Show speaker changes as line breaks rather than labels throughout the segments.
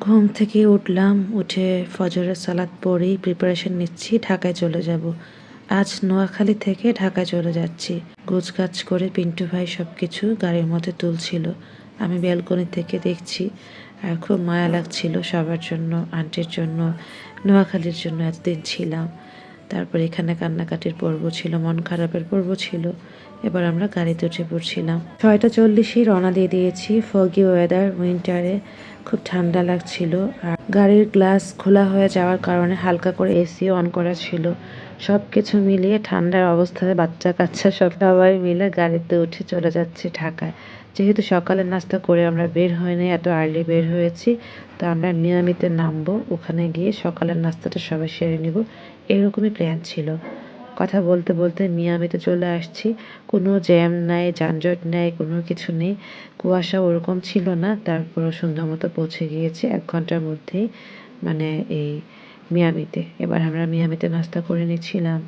ঘুম থেকে উঠলাম, উঠে ফজরের সালাত পড়েই প্রিপারেশন নিচ্ছি, ঢাকায় চলে যাব। আজ নোয়াখালী থেকে ঢাকায় চলে যাচ্ছি। গোছগাছ করে পিন্টু ভাই সব কিছু গাড়ির মধ্যে তুলছিল। আমি ব্যালকনি থেকে দেখছি আর খুব মায়া লাগছিল সবার জন্য, আন্টির জন্য, নোয়াখালীর জন্য এতদিন ছিলাম। তারপর এখানে কান্নাকাটির পর্ব ছিল, মন খারাপের পর্ব ছিল। এবার আমরা গাড়িতে উঠে পড়ছিলাম। 6:40 রওনা দিয়ে দিয়েছি। ফগি ওয়েদার, উইন্টারে খুব ঠান্ডা লাগছিল। আর গাড়ির গ্লাস খোলা হয়ে যাওয়ার কারণে হালকা করে এসি অন করা ছিল। সব কিছু মিলিয়ে ঠান্ডার অবস্থায় বাচ্চা কাচ্চা সবাই মিলে গাড়িতে উঠে চলে যাচ্ছে ঢাকায়। যেহেতু সকালের নাস্তা করে আমরা বের হইনি, এত আর্লি বের হয়েছি, তো আমরা মিয়ামিতে নামবো। ওখানে গিয়ে সকালের নাস্তাটা সবাই সেরে নিব, এরকমই প্ল্যান ছিল। কথা বলতে বলতে মিয়ামিতে চলে আসছি। কোনো জ্যাম নাই, যানজট নাই, কোনো কিছু নেই। কুয়াশা ওরকম ছিল না, তারপরও সুন্দর মতো পৌঁছে গিয়েছি 1 ঘন্টার মধ্যেই, মানে এই মিয়ামিতে। এবার আমরা মিয়ামিতে নাস্তা করে নিচ্ছিলাম।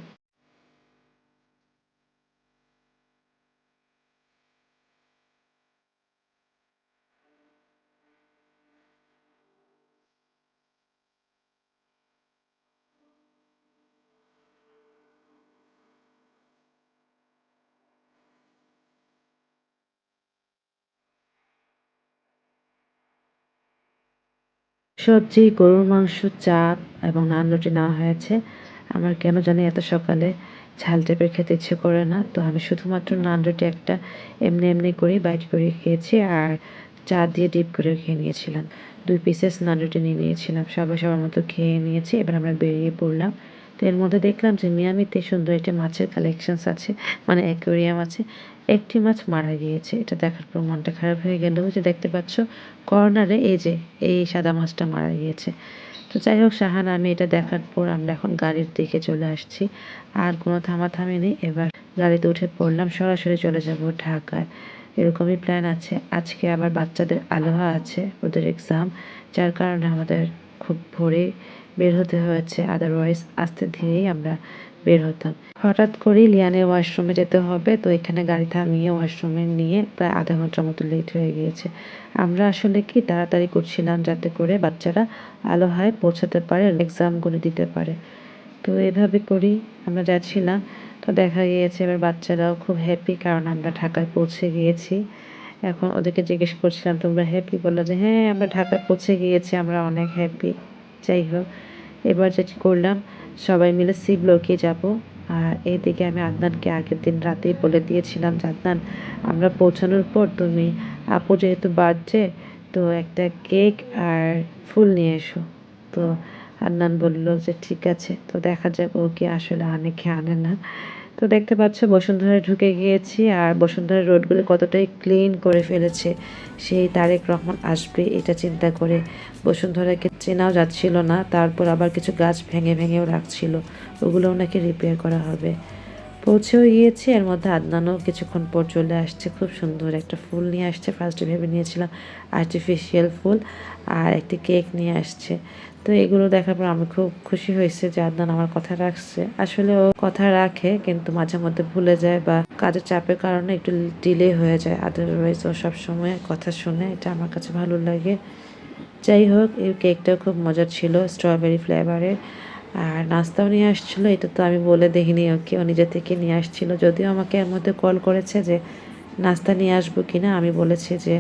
সবজি, গরুর মাংস, চাপ এবং নান রুটি নেওয়া হয়েছে। আমার কেন জানি এত সকালে ঝাল টাইপের খেতে ইচ্ছে করে না, তো আমি শুধুমাত্র নান রুটি একটা এমনি এমনি করে বাইট করে খেয়েছি, আর চা দিয়ে ডিপ করে খেয়ে নিয়েছিলাম। 2 পিসেস নান রুটি নিয়ে নিয়েছিলাম। সবাই সবার মতো খেয়ে নিয়েছি। এবার আমরা বেরিয়ে পড়লাম। তো এর মধ্যে দেখলাম যে মিয়ামিতে সুন্দর একটা মাছের কালেকশনস আছে, মানে অ্যাকোয়ারিয়াম আছে। একটি মাছ মারা গিয়েছে, এটা দেখার পর মনটা খারাপ হয়ে গেল। যে দেখতে পাচ্ছ কর্নারে, এই যে এই সাদা মাছটা মারা গিয়েছে। তো যাই হোক, শাহান আমি এটা দেখার পর আমরা এখন গাড়ির দিকে চলে আসছি। আর কোনো থামাথামি নেই, এবার গাড়িতে উঠে পড়লাম, সরাসরি চলে যাব ঢাকায়। এরকমই প্ল্যান আছে। আজকে আবার বাচ্চাদের আলোহা আছে, ওদের এক্সাম, যার কারণে আমাদের খুব ভোরে বের হতে হয়েছে। আদারওয়াইজ আস্তে ধীরেই আমরা বের হতাম। হঠাৎ করেই লিয়ানের ওয়াশরুমে যেতে হবে, তো এখানে গাড়ি থামিয়ে ওয়াশরুমে নিয়ে প্রায় আধা ঘন্টার মতো লেট হয়ে গিয়েছে। আমরা আসলে কি তাড়াতাড়ি করছিলাম যাতে করে বাচ্চারা আলোহায় পৌঁছাতে পারে, এক্সামগুলো দিতে পারে। তো এভাবে করেই আমরা যাচ্ছিলাম। তো দেখা গিয়েছে এবার বাচ্চারাও খুব হ্যাপি, কারণ আমরা ঢাকায় পৌঁছে গিয়েছি। এখন ওদেরকে জিজ্ঞেস করছিলাম, তোমরা হ্যাপি? বললো যে হ্যাঁ, আমরা ঢাকায় পৌঁছে গিয়েছি, আমরা অনেক হ্যাপি। যাই হোক, এবার যেটি করলাম, সবাই মিলে সি ব্লকে যাব। আর এইদিকে আমি আদনানকে আগের দিন রাতেই বলে দিয়েছিলাম যে আদনান, আমরা পৌঁছানোর পর তুমি, আপু যেহেতু বার্থডে, তো একটা কেক আর ফুল নিয়ে এসো। তো আদনান বলল যে ঠিক আছে। তো দেখা যাক ও কি আসলে আনে কি আনে না। তো দেখতে পাচ্ছ বসুন্ধরায় ঢুকে গিয়েছি, আর বসুন্ধরার রোডগুলো কতটাই ক্লিন করে ফেলেছে। সেই তারেক রহমান আসবে এটা চিন্তা করে বসুন্ধরাকে চেনাও যাচ্ছিল না। তারপর আবার কিছু গাছ ভেঙে ভেঙেও রাখছিল, ওগুলোও নাকি রিপেয়ার করা হবে। পৌঁছেও গিয়েছি। এর মধ্যে আদনানও কিছুক্ষণ পর চলে আসছে, খুব সুন্দর একটা ফুল নিয়ে আসছে। ফার্স্টে ভেবে নিয়েছিলাম আর্টিফিশিয়াল ফুল, আর একটি কেক নিয়ে আসছে। তো এগুলো দেখার পর আমি খুব খুশি হয়েছে যে আদনান আমার কথা রাখছে। আসলে ও কথা রাখে, কিন্তু মাঝে মধ্যে ভুলে যায় বা কাজের চাপের কারণে একটু ডিলে হয়ে যায়। আদারওয়াইজ ও সবসময় কথা শুনে, এটা আমার কাছে ভালো লাগে। যাই হোক, এই কেকটাও খুব মজার ছিল, স্ট্রবেরি ফ্লেভারের। আর নাস্তাও নিয়ে আসছিলো, এটা তো আমি বলে দেখিনি ওকে, ও নিজে থেকে নিয়ে আসছিল। যদিও আমাকে এর মধ্যে কল করেছে যে নাস্তা নিয়ে আসবো কিনা, আমি বলেছি যে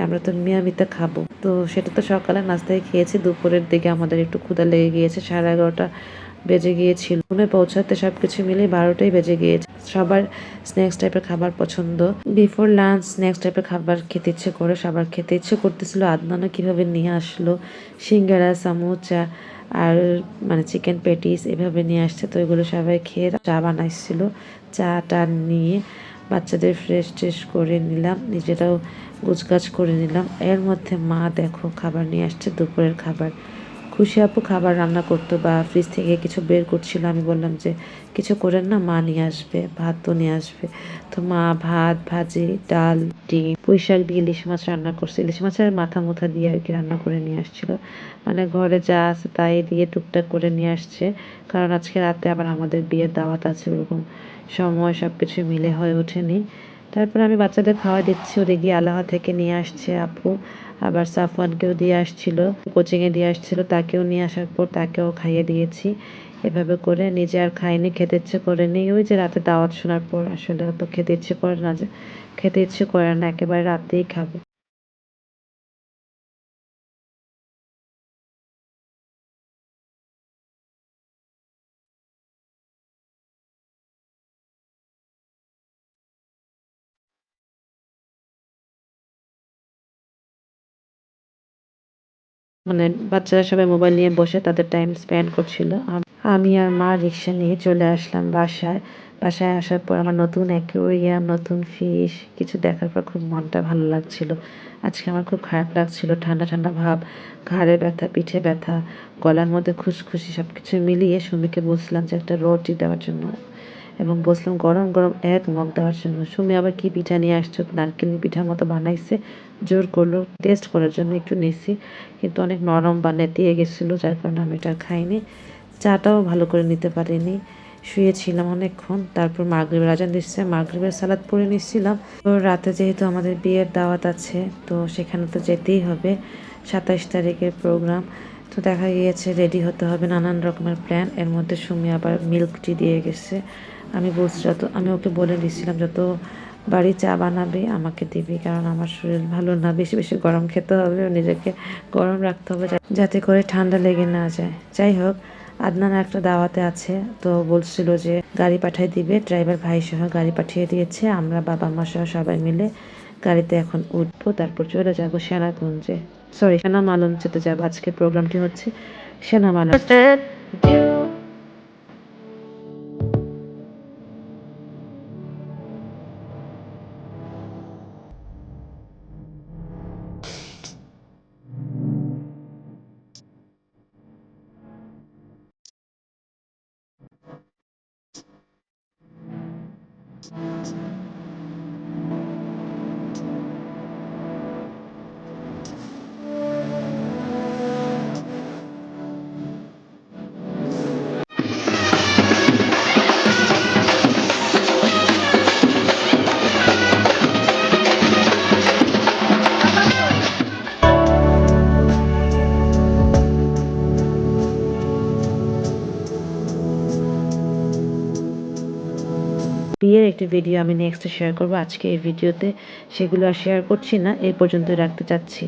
আমরা তো মিয়ামিতে খাবো। তো সেটা তো সকালে নাস্তায় খেয়েছি, দুপুরের দিকে আমাদের একটু ক্ষুধা লেগে গিয়েছে, 11:30 বেজে গিয়েছিল। রুমে পৌঁছাতে সব কিছু মিলে 12টাই বেজে গিয়েছে। সবার স্ন্যাক্স টাইপের খাবার পছন্দ, বিফোর লাঞ্চ স্ন্যাক্স টাইপের খাবার খেতে ইচ্ছে করে, সবার খেতে ইচ্ছে করতেছিল। আদনানও কীভাবে নিয়ে আসলো সিঙ্গারা, সামোচা আর মানে চিকেন প্যাটিস এভাবে নিয়ে আসছে। তো এগুলো সবাই খেয়ে চা বানাইছিল। চাটা নিয়ে বাচ্চাদের ফ্রেশ ট্রেশ করে নিলাম, নিজেরাও গোছগাছ করে নিলাম। এর মধ্যে মা দেখো খাবার নিয়ে আসছে, দুপুরের খাবার। খুশি আপু খাবার রান্না করতো বা ফ্রিজ থেকে কিছু বের করছিল। আমি বললাম যে কিছু করেন না, মা নিয়ে আসবে, ভাত তো নিয়ে আসবে। তো মা ভাত, ভাজি, ডাল, ডিম, পুঁই শাক দিয়ে ইলিশ মাছ রান্না করছে। ইলিশ মাছের মাথা মুথা দিয়ে আর কি রান্না করে নিয়ে আসছিল। মানে ঘরে যা আছে তাই দিয়ে টুকটাক করে নিয়ে আসছে, কারণ আজকে রাতে আবার আমাদের বিয়ের দাওয়াত আছে, ওরকম সময় সব কিছু মিলে হয়ে ওঠেনি। তারপর আমি বাচ্চাদের খাওয়া দিচ্ছি, ওদিকে আলাহা থেকে নিয়ে আসছে আপু, আবার সাফওয়ানকেও দিয়ে আসছিল, কোচিংয়ে দিয়ে আসছিল, তাকেও নিয়ে আসার পর তাকেও খাইয়ে দিয়েছি। এভাবে করে নিজে আর খাইনি, খেতে ইচ্ছে করেনি। ওই যে রাতে দাওয়াত শোনার পর আসলে তো খেতে ইচ্ছে করে না, যে খেতে ইচ্ছে করে না, একেবারে রাতেই খাবো। মানে বাচ্চারা সবাই মোবাইল নিয়ে বসে তাদের টাইম স্পেন্ড করছিল। আমি আর মা রিক্সা নিয়ে চলে আসলাম বাসায়। বাসায় আসার পর আমার নতুন অ্যাকুয়ারিয়াম, নতুন ফিশ কিছু দেখার পর খুব মনটা ভালো লাগছিল। আজকে আমার খুব খারাপ লাগছিল, ঠান্ডা ঠান্ডা ভাব, ঘাড়ে ব্যথা, পিঠে ব্যথা, গলার মধ্যে খুশখুশি, সবকিছু মিলিয়ে সুমিকে বলছিলাম যে একটা রুটি দেওয়ার জন্য, এবং বলছিলাম গরম গরম এক মগ দেওয়ার জন্য। সুমি আবার কি পিঠা নিয়ে আসছো, নারকেল পিঠার মতো বানাইছে, জোর করলো টেস্ট করার জন্য, একটু নিছি, কিন্তু অনেক নরম বা নেতিয়ে গেছিলো, যার কারণে আমি এটা আর খাইনি। চাটাও ভালো করে নিতে পারিনি, শুয়েছিলাম অনেকক্ষণ। তারপর মাগরিবের আজান দিচ্ছে, মাগরিবের সালাদ পড়ে নিচ্ছিলাম। তো রাতে যেহেতু আমাদের বিয়ের দাওয়াত আছে, তো সেখানে তো যেতেই হবে, 27 তারিখের প্রোগ্রাম। তো দেখা গিয়েছে রেডি হতে হবে, নানান রকমের প্ল্যান। এর মধ্যে সুমি আবার মিল্ক টি দিয়ে গেছে। আমি বলছি আমি ওকে বলে দিচ্ছিলাম যত বাড়ি চা বানাবে আমাকে দিবি, কারণ আমার শরীর ভালো না, বেশি বেশি গরম খেতে হবে, নিজেকে গরম রাখতে হবে যাতে করে ঠান্ডা লেগে না যায়। যাই হোক, আদনান একটা দাওয়াতে আছে, তো বলছিল যে গাড়ি পাঠিয়ে দিবে, ড্রাইভার ভাই সহ গাড়ি পাঠিয়ে দিয়েছে। আমরা বাবা মা সহ সবাই মিলে গাড়িতে এখন উঠবো, তারপর চলে যাবো সেনাগঞ্জে, সরি সেনামালঞ্চেতে যাবো। আজকে প্রোগ্রামটি হচ্ছে সেনামালঞ্চ। বিয়ের একটি ভিডিও আমি নেক্সট শেয়ার করবো, আজকে এই ভিডিওতে সেগুলো আর শেয়ার করছি না, এই পর্যন্ত রাখতে চাচ্ছি।